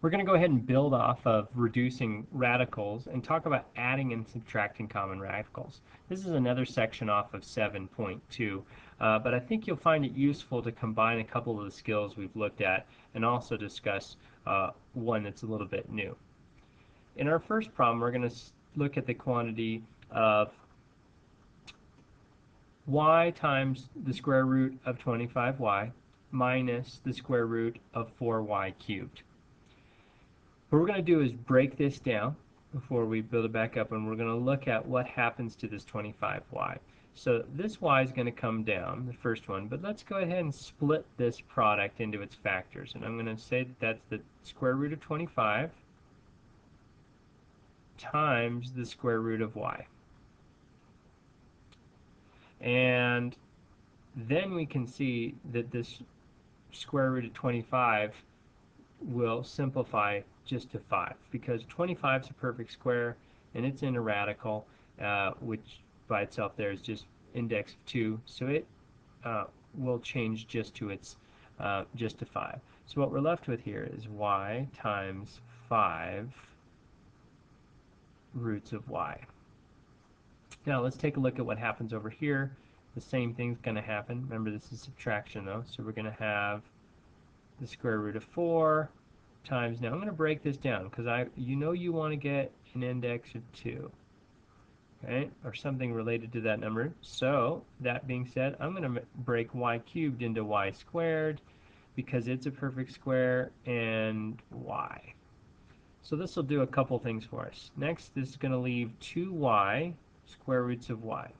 We're going to go ahead and build off of reducing radicals and talk about adding and subtracting common radicals. This is another section off of 7.2, but I think you'll find it useful to combine a couple of the skills we've looked at and also discuss one that's a little bit new. In our first problem, we're going to look at the quantity of y times the square root of 25y minus the square root of 4y cubed. What we're going to do is break this down before we build it back up, and we're going to look at what happens to this 25y. So this y is going to come down, the first one, but let's go ahead and split this product into its factors. And I'm going to say that that's the square root of 25 times the square root of y. And then we can see that this square root of 25 will simplify just to 5, because 25 is a perfect square and it's in a radical, which by itself there is just index of 2, so it will change just to its just to 5. So what we're left with here is y times 5 roots of y. Now let's take a look at what happens over here. The same thing's going to happen. Remember, this is subtraction though, so we're going to have the square root of 4 times, now I'm going to break this down because you know you want to get an index of 2, okay, or something related to that number. So that being said, I'm going to break y cubed into y squared because it's a perfect square, and y. So this will do a couple things for us. Next, this is going to leave 2y square roots of y.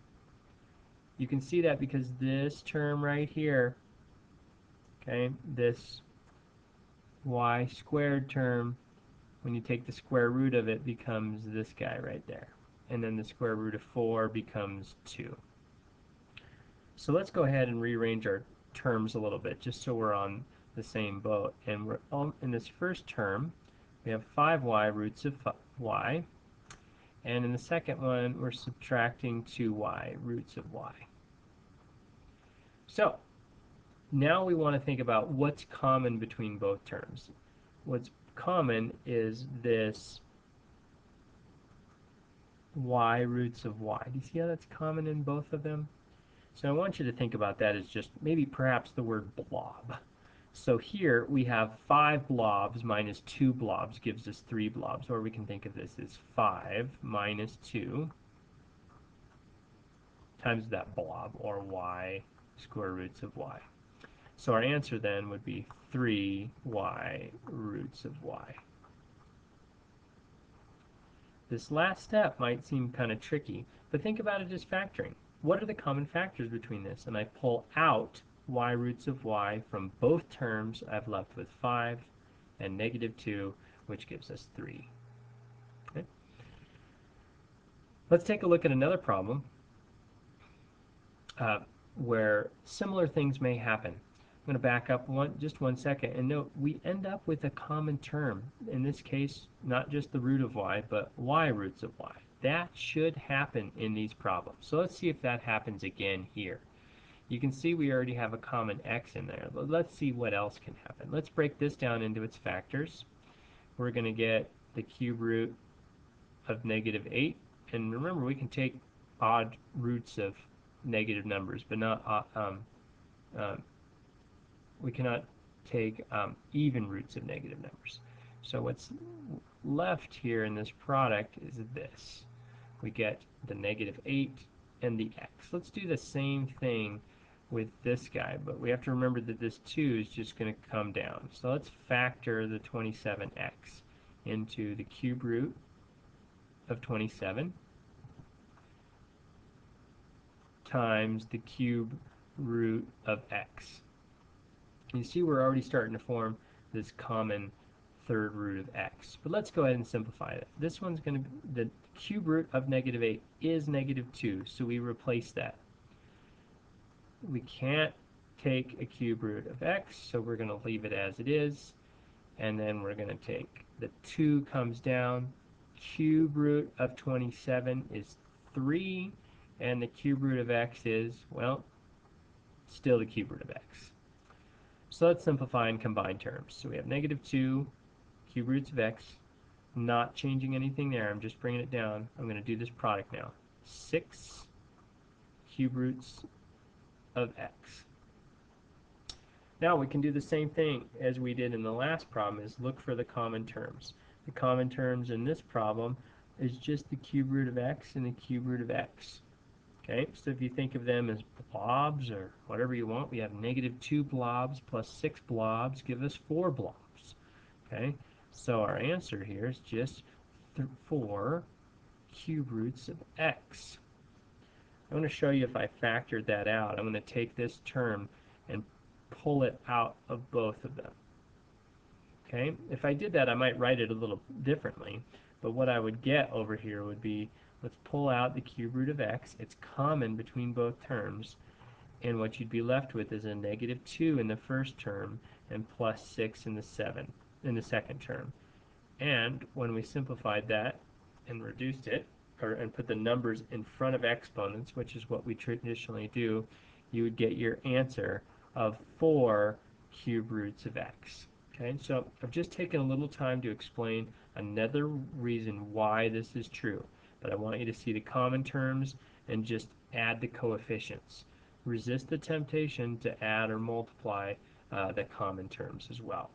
You can see that because this term right here, okay, this y squared term, when you take the square root of it, becomes this guy right there. And then the square root of 4 becomes 2. So let's go ahead and rearrange our terms a little bit just so we're on the same boat. And we're in this first term, we have 5y roots of y. And in the second one, we're subtracting 2y roots of y. So now we want to think about what's common between both terms. What's common is this y roots of y. Do you see how that's common in both of them? So I want you to think about that as just maybe perhaps the word blob. So here we have 5 blobs minus 2 blobs gives us 3 blobs, or we can think of this as 5 minus 2 times that blob, or y square roots of y. So our answer then would be 3y roots of y. This last step might seem kind of tricky, but think about it as factoring. What are the common factors between this? And I pull out y roots of y from both terms. I've left with 5 and negative 2, which gives us 3. Okay. Let's take a look at another problem where similar things may happen. I'm going to back up just one second and note we end up with a common term. In this case, not just the root of y, but y roots of y. That should happen in these problems. So let's see if that happens again here. You can see we already have a common x in there. But let's see what else can happen. Let's break this down into its factors. We're going to get the cube root of negative 8. And remember, we can take odd roots of negative numbers, but not we cannot take even roots of negative numbers. So what's left here in this product is this. We get the negative 8 and the x. Let's do the same thing with this guy, but we have to remember that this 2 is just going to come down. So let's factor the 27x into the cube root of 27 times the cube root of x. You see we're already starting to form this common third root of x. But let's go ahead and simplify it. This one's going to be, the cube root of negative 8 is negative 2, so we replace that. We can't take a cube root of x, so we're going to leave it as it is. And then we're going to take the 2 comes down. Cube root of 27 is 3, and the cube root of x is, well, still the cube root of x. So let's simplify and combine terms. So we have negative 2 cube roots of x, not changing anything there, I'm just bringing it down. I'm going to do this product now. 6 cube roots of x. Now we can do the same thing as we did in the last problem, is look for the common terms. The common terms in this problem is just the cube root of x and the cube root of x. Okay, so if you think of them as blobs or whatever you want, we have -2 blobs plus 6 blobs give us 4 blobs. Okay, so our answer here is just 4 cube roots of x. I'm going to show you if I factored that out. I'm going to take this term and pull it out of both of them. Okay, if I did that, I might write it a little differently, but what I would get over here would be, let's pull out the cube root of x. It's common between both terms, and what you'd be left with is a -2 in the first term and +6 in the second term. And when we simplified that and reduced it, and put the numbers in front of exponents, which is what we traditionally do, you would get your answer of 4 cube roots of x. Okay, so I've just taken a little time to explain another reason why this is true, but I want you to see the common terms and just add the coefficients. Resist the temptation to add or multiply the common terms as well.